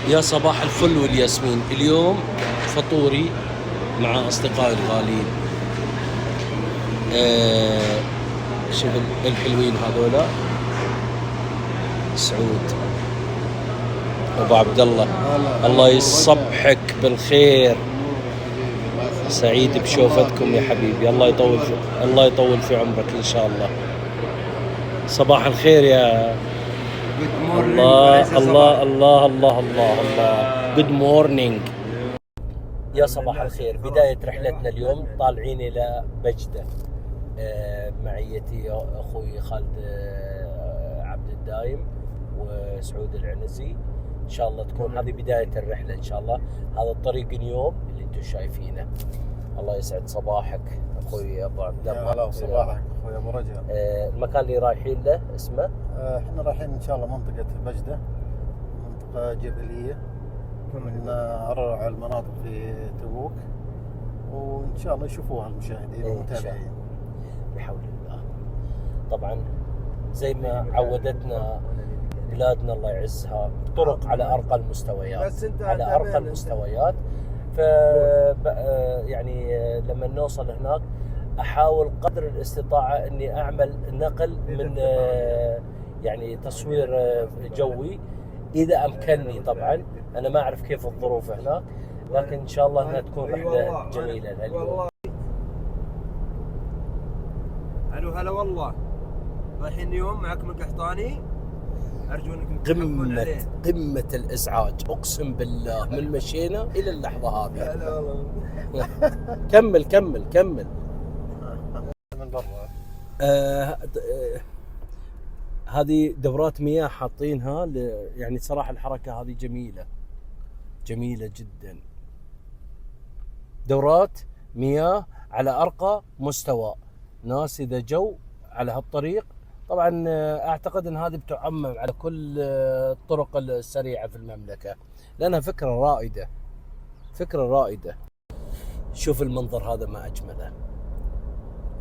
يا صباح الفل والياسمين. اليوم فطوري مع أصدقائي الغاليين. شوف الحلوين هذولا، سعود أبو عبد الله، الله يصبحك بالخير. سعيد بشوفتكم يا حبيبي، الله يطول في عمرك إن شاء الله. صباح الخير يا الله الله الله الله الله الله. Good morning. يا صباح الخير. بداية رحلتنا اليوم طالعين إلى بجدة. معيتي أخوي خالد عبد الدايم وسعود العنزي. إن شاء الله تكون هذه بداية الرحلة إن شاء الله. هذا الطريق اليوم اللي أنتم شايفينه. الله يسعد صباحك أخوي أبو عبد الله. هلا وصباحك أخوي أبو رجاء. المكان اللي رايحين له اسمه؟ احنا رايحين إن شاء الله منطقة بجدة، منطقة جبلية من أروع المناطق في تبوك، وإن شاء الله يشوفوها المشاهدين والمتابعين بحول الله. طبعا زي ما عودتنا بلادنا الله يعزها، طرق على أرقى المستويات، على أرقى المستويات. يعني لما نوصل هناك أحاول قدر الاستطاعة أني أعمل نقل من يعني تصوير جوي إذا أمكنني. طبعا أنا ما أعرف كيف الظروف هناك، لكن إن شاء الله أنها تكون رحلة جميلة اليوم. الو هلا والله. رايحين اليوم معكم القحطاني، ارجو انكم تحبون عليه. قمة الازعاج اقسم بالله من مشينا الى اللحظة هذه. هلا والله. كمل من برا. هذه دورات مياه حاطينها يعني صراحة الحركة هذه جميلة جدا. دورات مياه على أرقى مستوى. ناس إذا جو على هالطريق، طبعا أعتقد أن هذه بتعمم على كل الطرق السريعة في المملكة، لأنها فكرة رائدة. شوف المنظر هذا ما أجمله.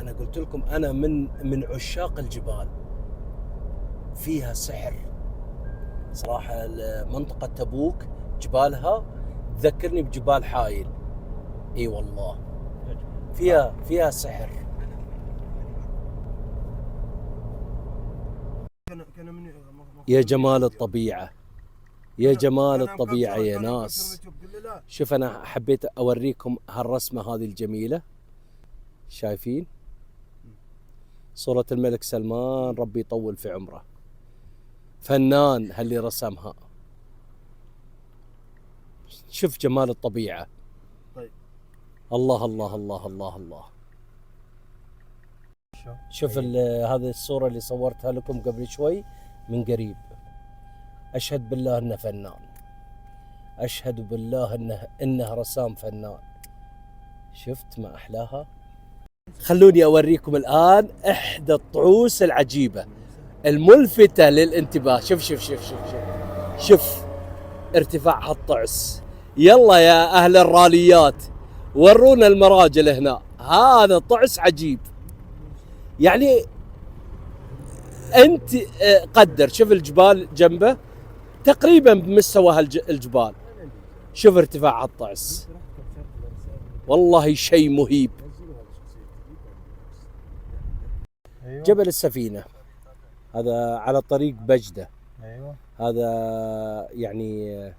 أنا قلت لكم أنا من عشاق الجبال، فيها سحر صراحة. منطقة تبوك جبالها تذكرني بجبال حايل. اي والله فيها سحر. يا جمال الطبيعة، يا جمال الطبيعة يا ناس. شوف أنا حبيت أوريكم هالرسمة هذه الجميلة. شايفين صورة الملك سلمان، ربي يطول في عمره. فنان هاللي رسمها. شوف جمال الطبيعة. طيب. الله الله الله الله الله. شوف هذه الصورة اللي صورتها لكم قبل شوي من قريب. أشهد بالله أنه فنان، أشهد بالله إنه رسام فنان. شفت ما أحلاها. خلوني أوريكم الآن إحدى الطعوس العجيبة الملفتة للانتباه. شوف ارتفاع هالطعس. يلا يا أهل الراليات ورونا المراجل هنا. هذا طعس عجيب. يعني أنت قدر، شوف الجبال جنبه تقريبا بمستوى هالجبال. شوف ارتفاع هالطعس، والله شيء مهيب. جبل السفينة هذا على طريق بجدة. أيوة. هذا يعني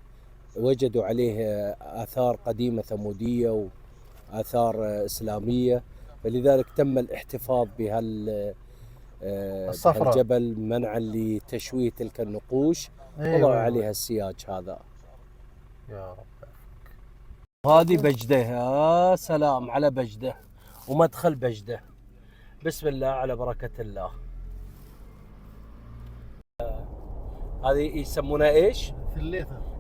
وجدوا عليه آثار قديمة ثمودية وآثار إسلامية، فلذلك تم الاحتفاظ الجبل منعا لتشويه تلك النقوش. وضعوا عليها السياج هذا. يا رب. هذه بجدة. يا سلام على بجدة ومدخل بجدة. بسم الله على بركة الله. هذه يسمونها ايش؟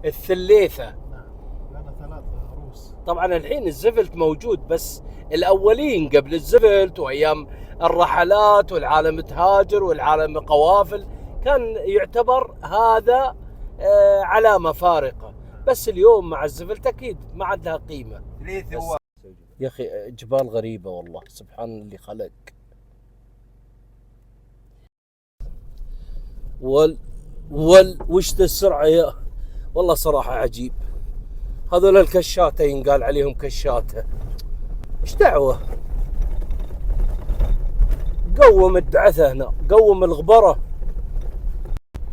الثليثة. نعم، لنا 3 رؤوس. طبعا الحين الزفلت موجود، بس الاولين قبل الزفلت وايام الرحلات والعالم تهاجر والعالم قوافل كان يعتبر هذا علامة فارقة، بس اليوم مع الزفلت اكيد ما عاد لها قيمة. يا اخي جبال غريبة والله، سبحان اللي خلق. وش ذا السرعة يا والله صراحة عجيب. هذول الكشاتين قال عليهم كشاتة، ايش دعوة؟ قوم الدعثة هنا، قوم الغبرة.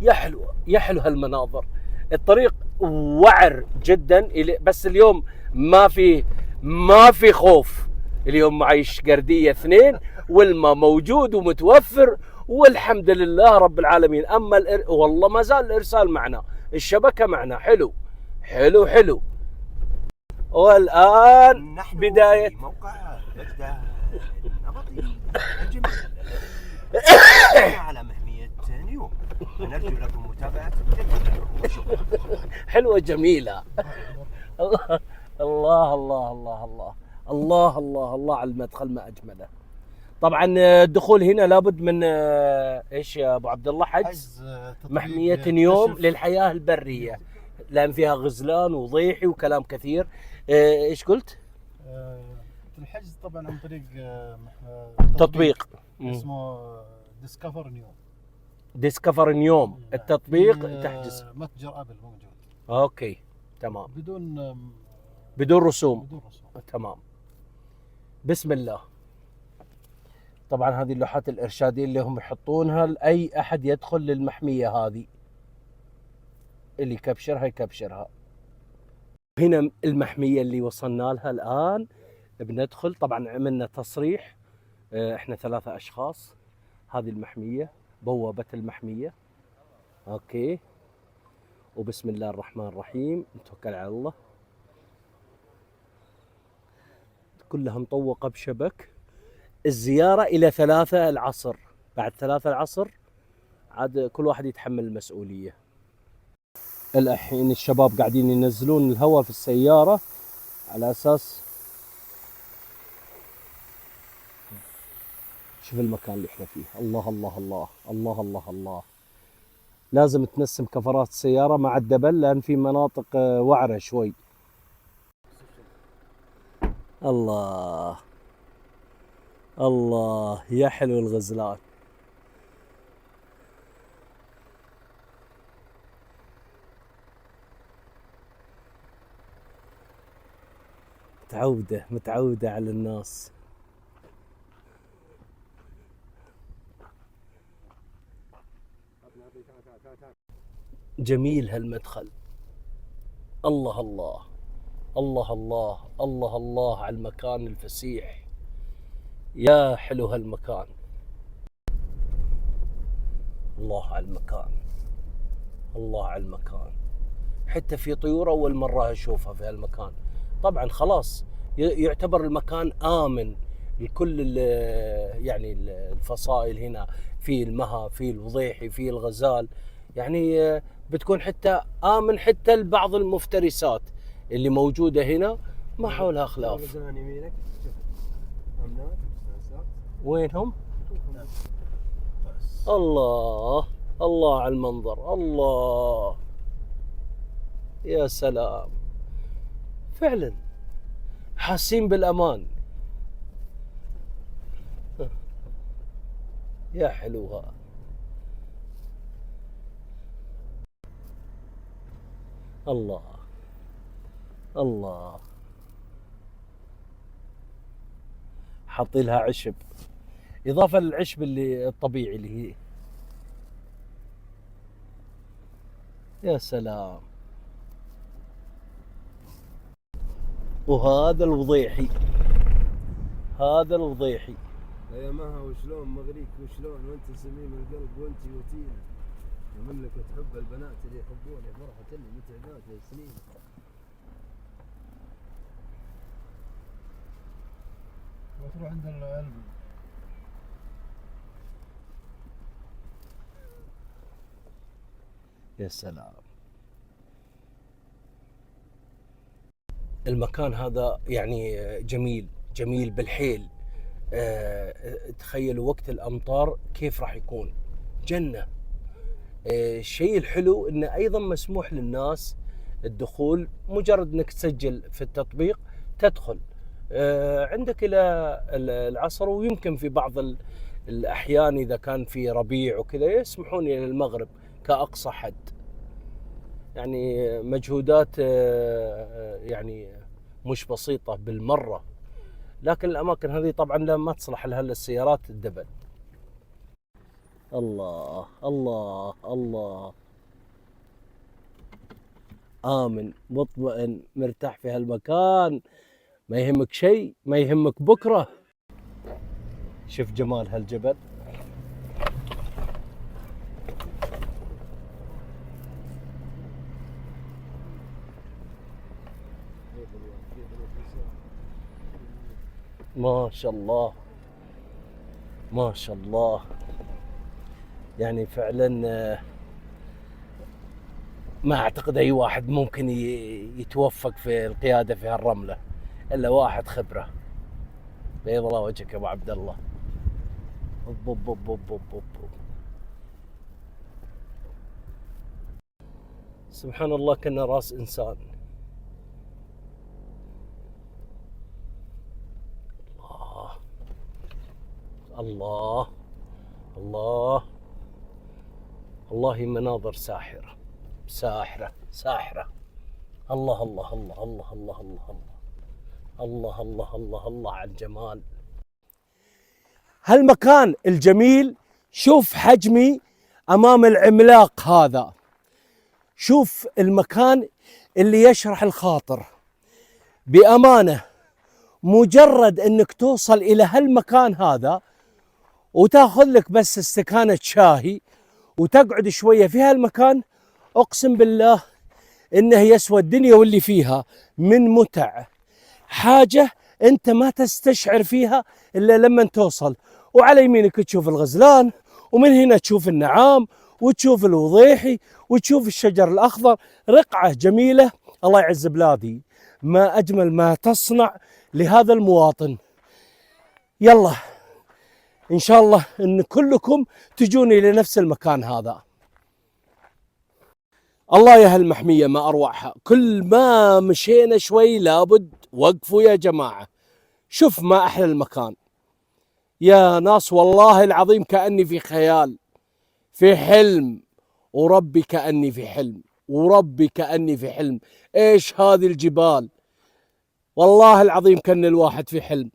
يا حلو يا حلو هالمناظر. الطريق وعر جدا، بس اليوم ما في خوف. اليوم معي قردية 2 والماء موجود ومتوفر والحمد لله رب العالمين. اما والله ما زال الارسال معنا، الشبكة معنا. حلو حلو حلو. والان نحن بداية في موقع بجدة النبطي الجميل على محمية نيوم، ونرجو لكم متابعة جيدة وشكرا. حلوة جميلة. الله الله الله الله الله الله الله الله على المدخل ما أجمله. طبعا الدخول هنا لابد من ايش يا ابو عبد الله؟ حجز محمية نيوم للحياة البرية، لان فيها غزلان وضيحي وكلام كثير. ايش قلت؟ الحجز طبعا عن طريق تطبيق اسمه ديسكفر نيوم. ديسكفر نيوم التطبيق تحجز. متجر ابل موجود. اوكي تمام. بدون رسوم. تمام. بسم الله. طبعا هذه اللوحات الإرشادية اللي هم يحطونها لأي أحد يدخل للمحمية هذه، اللي يكبشرها. هنا المحمية اللي وصلنا لها الآن بندخل. طبعا عملنا تصريح، احنا 3 أشخاص. هذه المحمية، بوابة المحمية. اوكي، وبسم الله الرحمن الرحيم، نتوكل على الله. كلها مطوقة بشبك. الزيارة إلى 3 العصر. بعد 3 العصر عاد كل واحد يتحمل المسؤولية. الحين الشباب قاعدين ينزلون الهواء في السيارة على أساس شوف المكان اللي احنا فيه. الله الله الله الله الله الله. لازم تنسم كفرات السيارة مع الدبل لأن في مناطق وعرة شوي. الله الله يا حلو الغزلان. متعودة على الناس. جميل هالمدخل. الله الله الله الله الله الله على المكان الفسيح. يا حلو هالمكان. الله على المكان، الله على المكان. حتى في طيور أول مرة أشوفها في هالمكان. طبعا خلاص يعتبر المكان آمن لكل يعني الفصائل هنا، في المها، في الوضيحي، في الغزال. يعني بتكون حتى آمن حتى لبعض المفترسات اللي موجودة هنا ما حولها خلاف. وينهم؟ الله الله على المنظر. الله يا سلام، فعلا حاسين بالأمان. يا حلوها. الله الله. حاطين لها عشب إضافة للعشب اللي الطبيعي اللي هي. يا سلام. وهذا الوضيحي، هذا الوضيحي. يا مها وشلون مغريك وشلون وانت سميم القلب وانت يتيمة ومنك تحب البنات اللي يحبونك فرحة اللي متعبات سنين. وتروح عند العلم. يا سلام. المكان هذا يعني جميل بالحيل. تخيلوا وقت الأمطار كيف راح يكون جنة. الشيء الحلو انه ايضا مسموح للناس الدخول، مجرد انك تسجل في التطبيق تدخل عندك الى العصر، ويمكن في بعض الاحيان اذا كان في ربيع وكذا يسمحون الى المغرب كاقصى حد. يعني مجهودات يعني مش بسيطة بالمرة، لكن الأماكن هذه طبعا ما تصلح لها إلا السيارات الدبل. الله الله الله، آمن مطمئن مرتاح في هالمكان، ما يهمك شيء، ما يهمك بكرة. شوف جمال هالجبل. ما شاء الله ما شاء الله، يعني فعلا ما اعتقد اي واحد ممكن يتوفق في القياده في هالرمله الا واحد خبره. بيض الله وجهك يا ابو عبد الله. أوب أوب أوب أوب أوب. سبحان الله، كأنه راس انسان. الله الله الله، مناظر ساحرة ساحرة ساحرة. الله الله الله الله الله الله الله الله الله الله على الجمال. هالمكان الجميل، شوف حجمي أمام العملاق هذا، شوف المكان اللي يشرح الخاطر بأمانة. مجرد أنك توصل إلى هالمكان هذا وتاخذ لك بس استكانة شاهي وتقعد شوية في هالمكان، أقسم بالله إنه يسوى الدنيا واللي فيها من متع. حاجة أنت ما تستشعر فيها إلا لما توصل. وعلى يمينك تشوف الغزلان، ومن هنا تشوف النعام، وتشوف الوضيحي، وتشوف الشجر الأخضر. رقعة جميلة. الله يعز بلادي، ما أجمل ما تصنع لهذا المواطن. يلا إن شاء الله إن كلكم تجون إلى نفس المكان هذا. الله يا هالمحمية ما أروعها. كل ما مشينا شوي لابد وقفوا يا جماعة. شوف ما أحلى المكان يا ناس، والله العظيم كأني في خيال، في حلم، وربي كأني في حلم، وربي كأني في حلم. إيش هذه الجبال، والله العظيم كأن الواحد في حلم.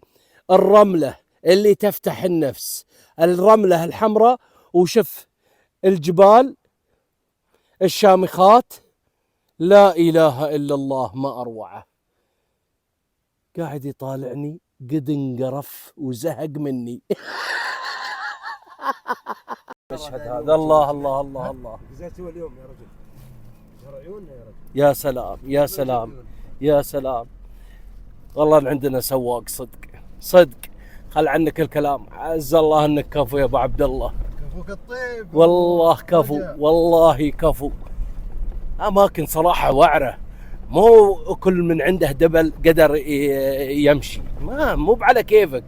الرملة اللي تفتح النفس، الرملة الحمراء، وشوف الجبال الشامخات. لا إله إلا الله ما أروعه. قاعد يطالعني قد انقرف وزهق مني. المشهد هذا، الله الله الله الله. جزاته اليوم يا رجل، ترى عيوننا يا رجل. يا سلام يا سلام يا سلام. والله إن عندنا سواق صدق صدق. خل عنك الكلام، عز الله انك كفو يا ابو عبد الله. كفوك الطيب والله كفو، والله كفو. اماكن صراحه وعره، مو كل من عنده دبل قدر يمشي، ما مو على كيفك.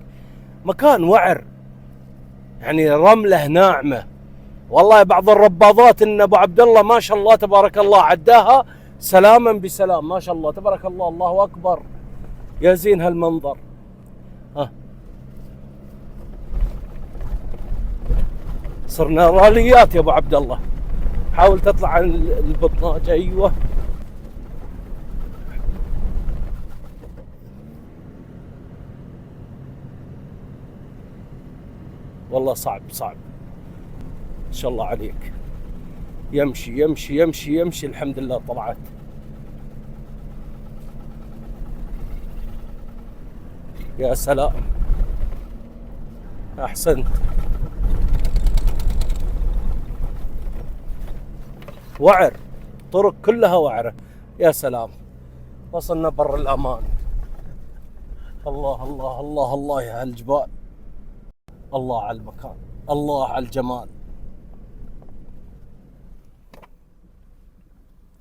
مكان وعر، يعني رمله ناعمه. والله بعض الرباضات ان ابو عبد الله ما شاء الله تبارك الله عداها سلاما بسلام، ما شاء الله تبارك الله، الله اكبر. يا زين هالمنظر. ها صرنا راليات يا ابو عبد الله. حاول تطلع عن البطناج. ايوه والله صعب صعب. ان شاء الله عليك. يمشي يمشي يمشي يمشي. الحمد لله طلعت. يا سلام، احسنت. وعر، طرق كلها وعره. يا سلام، وصلنا بر الامان. الله الله الله الله يا هالجبال. الله على المكان، الله على الجمال.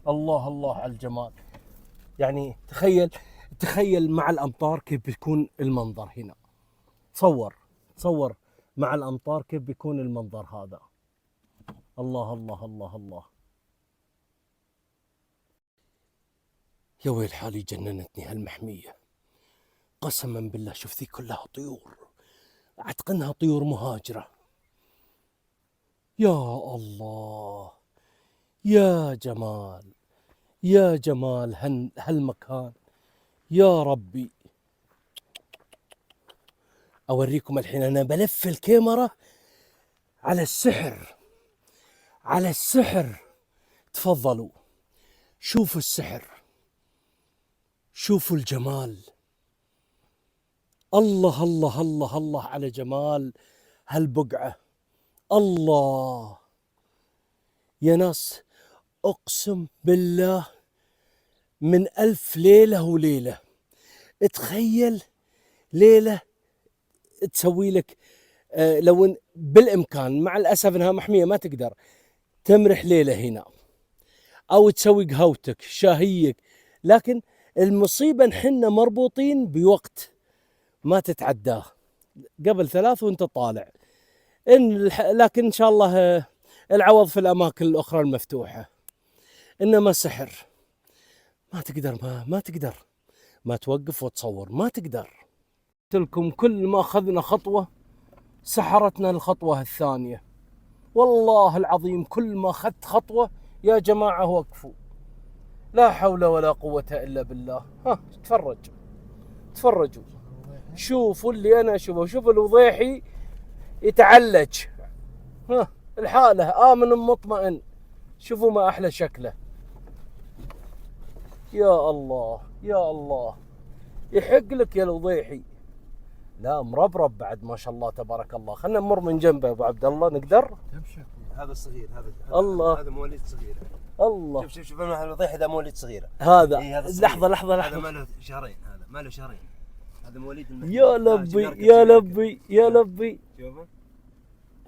الله الله على الجمال. يعني تخيل مع الامطار كيف بيكون المنظر هنا. تصور مع الامطار كيف بيكون المنظر هذا. الله الله الله الله. يا ويل حالي، جننتني هالمحمية قسما بالله. شوف ذي كلها طيور، اعتقد طيور مهاجرة. يا الله يا جمال. يا جمال هالمكان يا ربي. أوريكم الحين أنا بلف الكاميرا على السحر، على السحر. تفضلوا شوفوا السحر، شوفوا الجمال. الله الله الله الله على جمال هالبقعة. الله يا ناس، أقسم بالله من 1000 ليلة وليلة. تخيل ليلة تسوي لك لو بالإمكان، مع الأسف أنها محمية ما تقدر تمرح ليلة هنا أو تسوي قهوتك شاهيك، لكن المصيبة نحن مربوطين بوقت ما تتعداه، قبل 3 وانت طالع. لكن إن شاء الله العوض في الأماكن الأخرى المفتوحة. إنما سحر ما تقدر، ما تقدر ما توقف وتصور، ما تقدر. قلت لكم كل ما أخذنا خطوة سحرتنا الخطوة الثانية. والله العظيم كل ما أخذت خطوة يا جماعة وقفوا. لا حول ولا قوة إلا بالله. ها تفرجوا شوفوا اللي أنا أشوفه. شوف الوضيحي يتعلج، ها الحالة آمن مطمئن. شوفوا ما أحلى شكله. يا الله يا الله، يحق لك يا الوضيحي. لا مربرب بعد ما شاء الله تبارك الله. خلنا نمر من جنبه ابو عبد الله، نقدر؟ هذا الصغير، الله. هذا مواليد صغيره. الله شوف الوضيح هذا مواليد صغيره. هذا إيه هذا لحظه هذا ما له شهرين، هذا ما له شهرين. هذا مواليد يا لبي يا لبي يا لبي. شوفه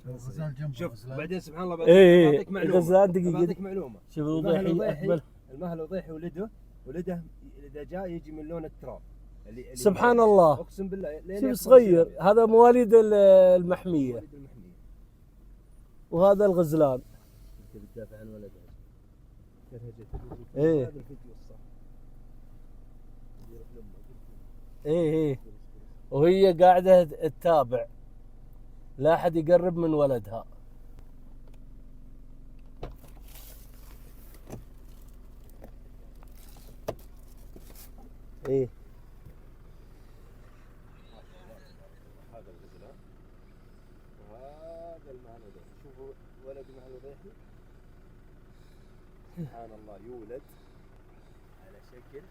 الغزال جنبه. شوف بعدين سبحان الله ايه معلومه. غزال دقيقه، بعطيك معلومه. شوف الوضيحي اقبل. المهل الوضيحي ولده اذا جاء يجي من لون التراب. اللي سبحان الله، اقسم بالله. شوف صغير. هذا مواليد المحميه، وهذا الغزلان. بتدافع عن ولدها. ايه ايه، وهي قاعده تتابع، لا احد يقرب من ولدها. ايه هذا الغزلان وهذا المعنى. شوفوا ولد مع الوضيحي سبحان الله يولد على شكل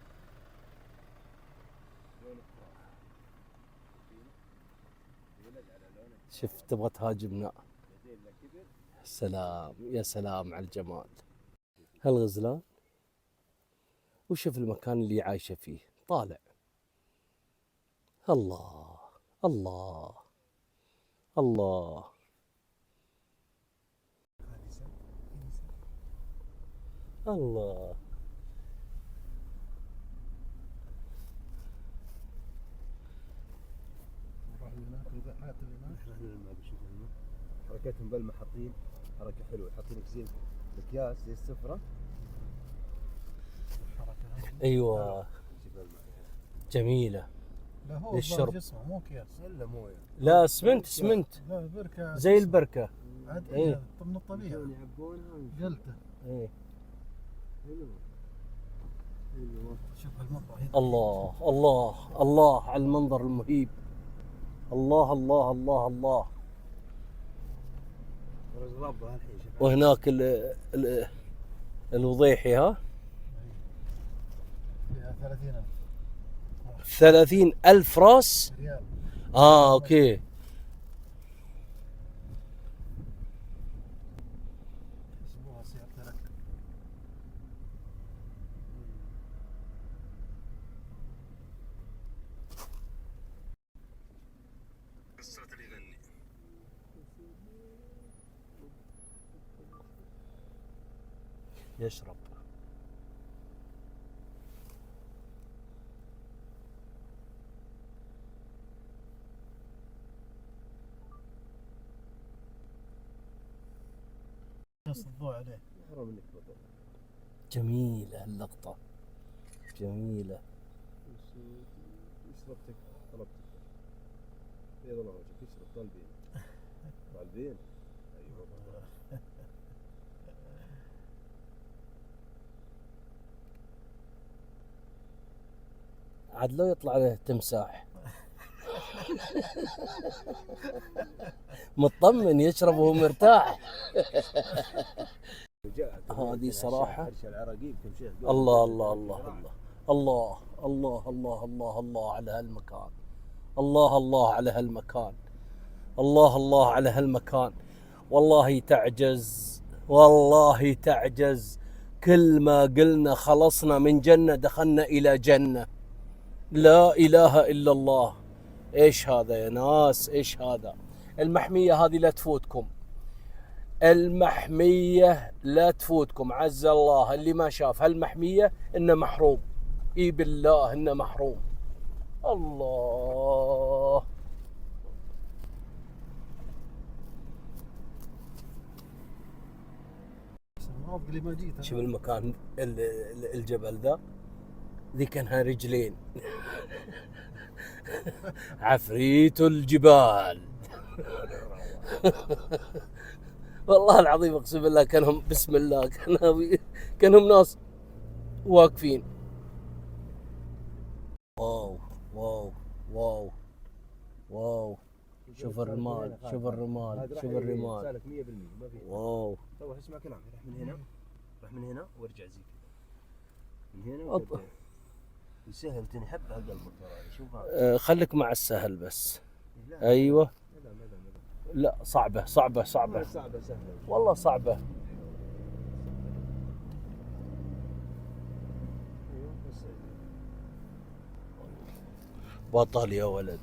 لون التراب. يولد على لون التراب. شوف تبغى تهاجمنا. بعدين لا كبر. سلام يا سلام على الجمال. هالغزلان وشوف المكان اللي عايشة فيه، طالع. الله الله الله. الله نروح هناك الوضيحات اللي هناك. حركتهم بالماء حاطين حركة حلوة، حاطين لك زي الاكياس زي السفرة. ايوه جميلة لا هو للشرب. اسمه مو اكياس الا مويه. لا اسمنت لا بركه زي البركة. عادية إيه. من الطبيعة. يعبونها قلته. ايه حلو. شوف المنظر هنا. الله الله الله على المنظر المهيب. الله الله الله الله. ربها الحين شوف. وهناك الوضيحي، ها فيها 30,000 30,000 راس. ريال. اوكي. يحسبوها سيارة لك. الصوت اللي يغني. يشرب. يسقط الضوء عليه. حرام انك تبطل. جميلة اللقطة، جميلة. يشربتك طلبتك. بيض الله وجهك يشرب طالبين. طالبين. ايوه. عاد لو يطلع له تمساح مطمن يشرب وهو مرتاح. هذه صراحة الله الله الله الله الله الله الله الله الله على هالمكان، الله الله على هالمكان، الله الله على هالمكان. والله تعجز، والله تعجز. كل ما قلنا خلصنا من جنة دخلنا إلى جنة. لا إله إلا الله. إيش هذا يا ناس؟ إيش هذا؟ المحمية هذه لا تفوتكم، المحمية لا تفوتكم. عز الله اللي ما شاف هالمحمية إنه محروم. إي بالله إنه محروم. الله. شوف المكان الجبل ذا، ذي كانها رجلين. عفريت الجبال. والله العظيم اقسم بالله كانهم بسم الله كانهم ناس واقفين. واو واو واو واو. شوف الرمال، شوف الرمال، شوف الرمال. سالك 100% ما في. واو. تو اسمع كلامي، راح من هنا، راح من هنا وارجع زي كذا. من هنا وتبدأ. يسهل تنحب على قلبك ترى. شوف هذا. خليك مع السهل بس. لا. ايوه. لا لا لا. لا صعبة صعبة صعبة. صعبة سهلة. والله صعبة. ايوه بس. بطل يا ولد.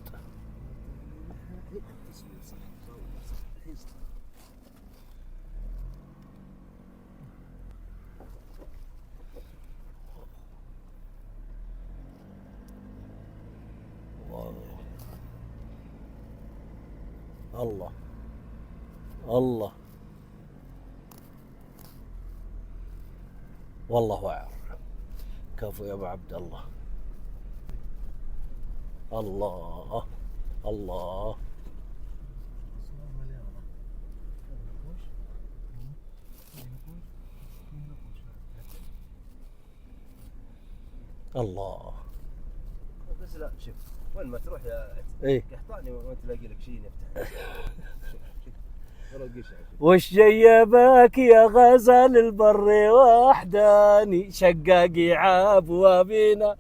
الله الله. والله أعلم. كفو يا أبو عبد الله. الله الله. الله. بس لا شوف وين ما تروح يا ايه قحطاني وما تلاقي لك شيء يفتح. وش جيبك يا غزال البر وحداني، شقاقي عاب وابينا،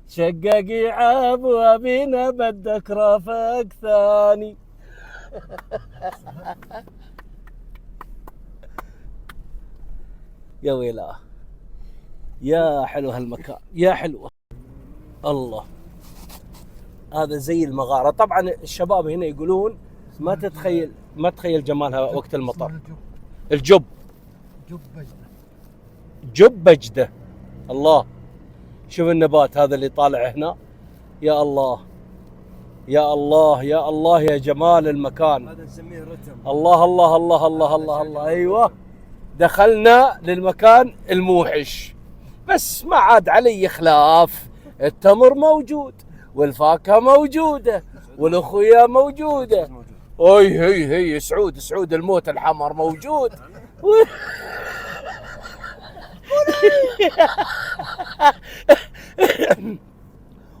شقاقي عاب وابينا، بدك رافق ثاني. يا ويلاه يا حلو هالمكان يا حلو. الله. هذا زي المغارة. طبعا الشباب هنا يقولون ما تتخيل جمالها وقت المطر. الجب. جب بجدة. جب بجدة. الله. شوف النبات هذا اللي طالع هنا. يا الله يا الله يا الله يا جمال المكان. هذا نسميه رتم. الله الله الله الله الله الله. ايوه دخلنا للمكان الموحش، بس ما عاد علي خلاف. التمر موجود والفاكهة موجودة والأخويا موجودة. هي سعود الموت الحمر موجود.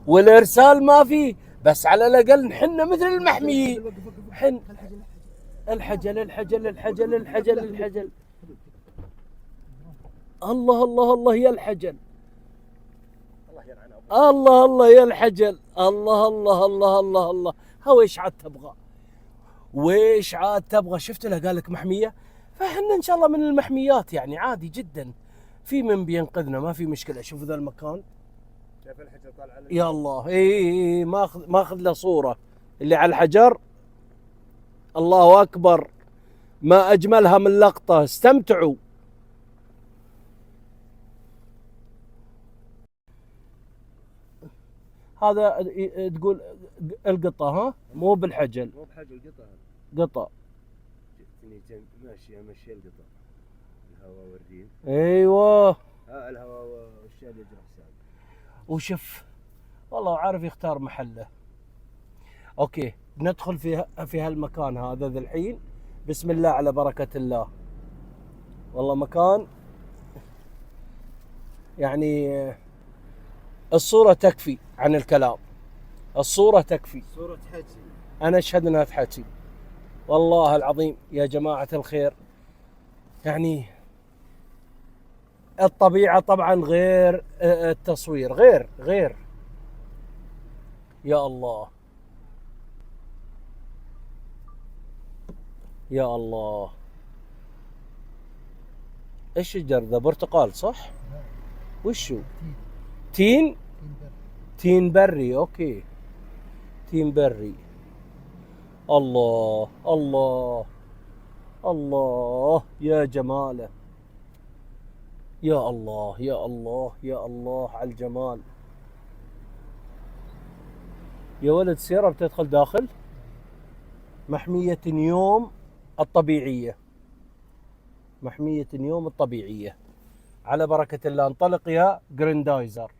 والإرسال ما فيه، بس على الأقل نحن مثل المحميين. حن الحجل الحجل الحجل الحجل الحجل. الله الله الله يا الحجل. الله الله يا الحجل. الله الله الله الله الله. هو ايش عاد تبغى؟ ويش عاد تبغى؟ شفت له قال لك محميه، فاحنا ان شاء الله من المحميات يعني عادي جدا. في من بينقذنا ما في مشكله. شوف ذا المكان. شايف الحجر طالع على يا الله. اي ماخذ له صوره اللي على الحجر. الله اكبر، ما اجملها من لقطه. استمتعوا. هذا تقول القطة ها؟ مو بالحجل. مو بحجر قطع. قطة. ماشي امشي القطع. الهواء والريم. ايوه. الهواء والشال يجرح حساب. وشوف والله عارف يختار محله. اوكي ندخل في هالمكان هذا ذا الحين. بسم الله على بركة الله. والله مكان يعني الصورة تكفي عن الكلام، الصورة تكفي. صورة حكي. أنا أشهد أنها تحكي والله العظيم يا جماعة الخير. يعني الطبيعة طبعا غير التصوير، غير. يا الله يا الله. ايش الشجر ذا؟ برتقال صح؟ وشو؟ تين؟ تين بري. اوكي تين بري. الله الله الله يا جماله. يا الله يا الله يا الله على الجمال. يا ولد سيارة بتدخل داخل محمية نيوم الطبيعية، محمية نيوم الطبيعية. على بركة الله انطلق يا جريندايزر.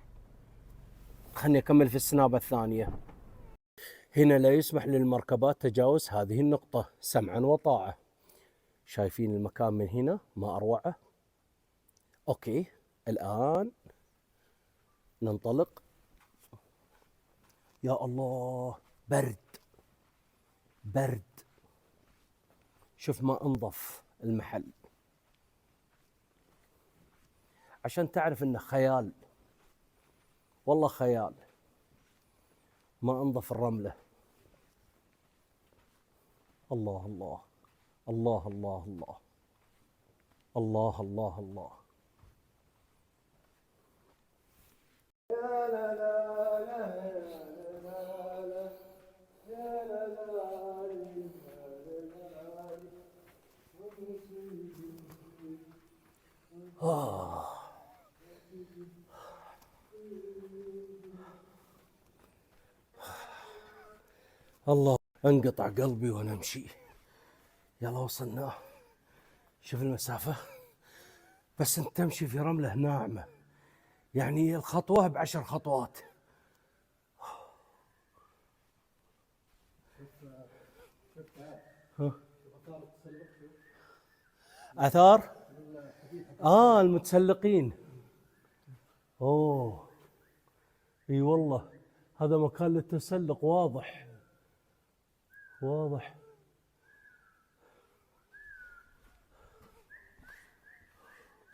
خلني أكمل في السنابة الثانية. هنا لا يسمح للمركبات تجاوز هذه النقطة سمعا وطاعة. شايفين المكان من هنا ما أروعه. أوكي الآن ننطلق. يا الله برد برد. شوف ما انظف المحل عشان تعرف انه خيال، والله خيال. ما انظف الرملة. الله الله الله الله الله الله الله الله. الله انقطع قلبي وانا امشي. يلا وصلنا. شوف المسافة، بس انت تمشي في رملة ناعمة، يعني الخطوة ب10 خطوات. آثار المتسلقين. اوه اي والله هذا مكان للتسلق. واضح واضح.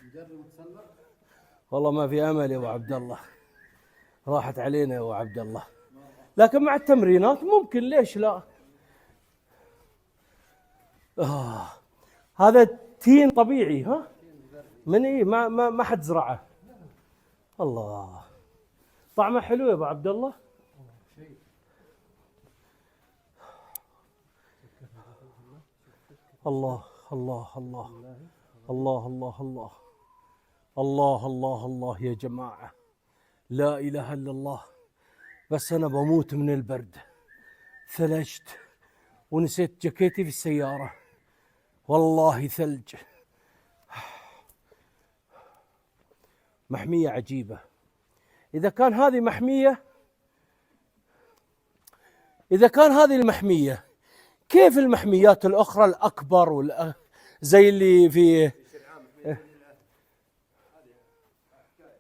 نجرب نتسلق. والله ما في امل يا ابو عبد الله، راحت علينا يا ابو عبد الله، لكن مع التمرينات ممكن، ليش لا. هذا تين طبيعي ها؟ من ايه؟ ما حد زرعه. الله طعمه حلو يا ابو عبد الله. الله الله الله الله الله الله الله الله الله يا جماعة، لا إله إلا الله. بس أنا بموت من البرد، ثلجت ونسيت جاكيتي في السيارة، والله ثلج. محمية عجيبة. إذا كان هذه محمية، إذا كان هذه المحمية، كيف المحميات الأخرى الأكبر زي اللي في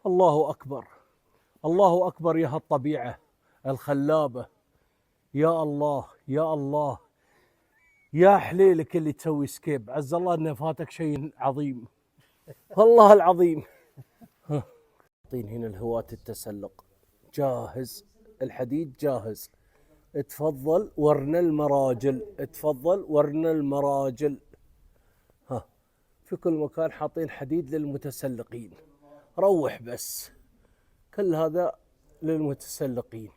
الله أكبر الله أكبر يا هالطبيعة الخلابة. يا الله يا الله يا حليلك اللي تسوي سكيب. عز الله أنه فاتك شيء عظيم والله العظيم. حاطين هنا الهواة التسلق جاهز، الحديد جاهز. اتفضل ورنا المراجل، اتفضل ورنا المراجل. ها في كل مكان حاطين حديد للمتسلقين. روح بس، كل هذا للمتسلقين.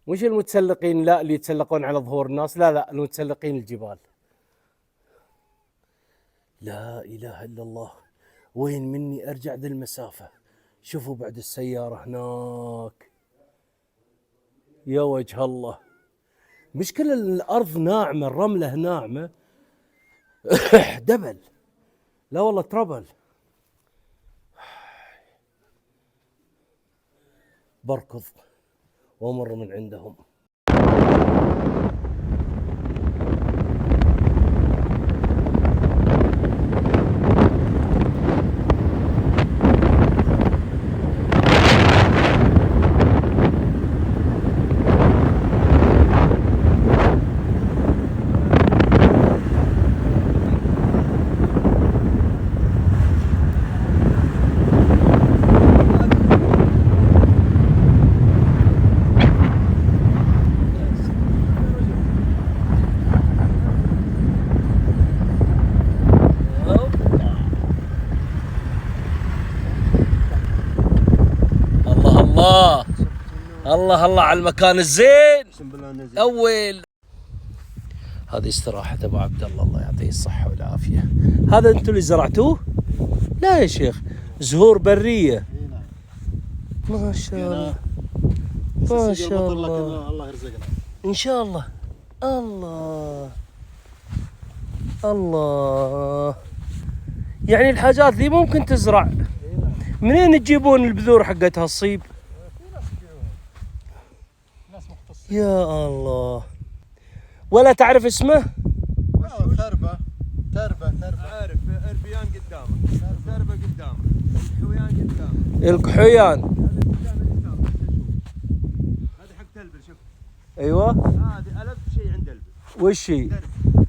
مش المتسلقين لا اللي يتسلقون على ظهور الناس، لا لا، المتسلقين الجبال. لا إله إلا الله. وين مني أرجع ذي المسافة؟ شوفوا بعد السيارة هناك. يا وجه الله. مشكلة الأرض ناعمة، الرملة ناعمة. دبل، لا والله تربل. بركض وامر من عندهم. الله الله الله على المكان الزين. اقسم بالله نزل. اول هذه استراحة ابو عبد الله، الله يعطيه الصحة والعافية. هذا انتم اللي زرعتوه؟ لا يا شيخ، زهور برية. ما شاء الله ما شاء الله. الله يرزقنا ان شاء الله. الله الله، يعني الحاجات ذي ممكن تزرع. منين تجيبون البذور حقتها الصيب؟ ناس مختصين. يا الله، ولا تعرف اسمه؟ تربة عارف اربيان قدامك، تربه قدامك، الحويان قدامك، الكحيان. هذا حق تلبر. شوف ايوه، هذه ألذ شيء عند البر. وش هي؟ ألذ شيء عند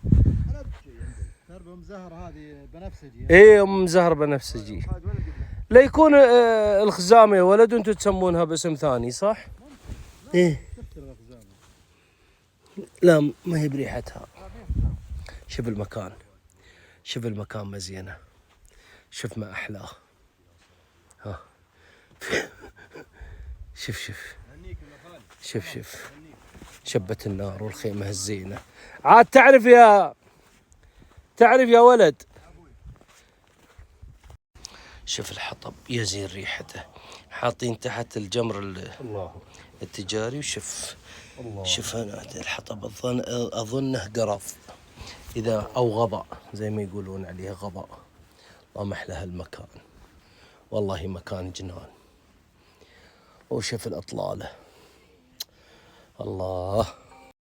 البر. تربة مزهرة هذه بنفسجي. ايه ام زهر بنفسجي. هذا ولا قبله. لا يكون الخزامه يا ولد وانتم تسمونها باسم ثاني صح؟ ايه لا ما هي بريحتها. شوف المكان، شوف المكان مزينه، شوف ما احلاه. ها شوف شوف شوف شوف شبة النار والخيمة الزينة. عاد تعرف يا ولد، شوف الحطب يزين ريحته، حاطين تحت الجمر الله التجاري. وشوف الله. شوف هنا الحطب، اظنه قرف اذا او غضاء زي ما يقولون عليه غضاء. اللهم احلى هالمكان، والله مكان جنان. وشوف الاطلاله، الله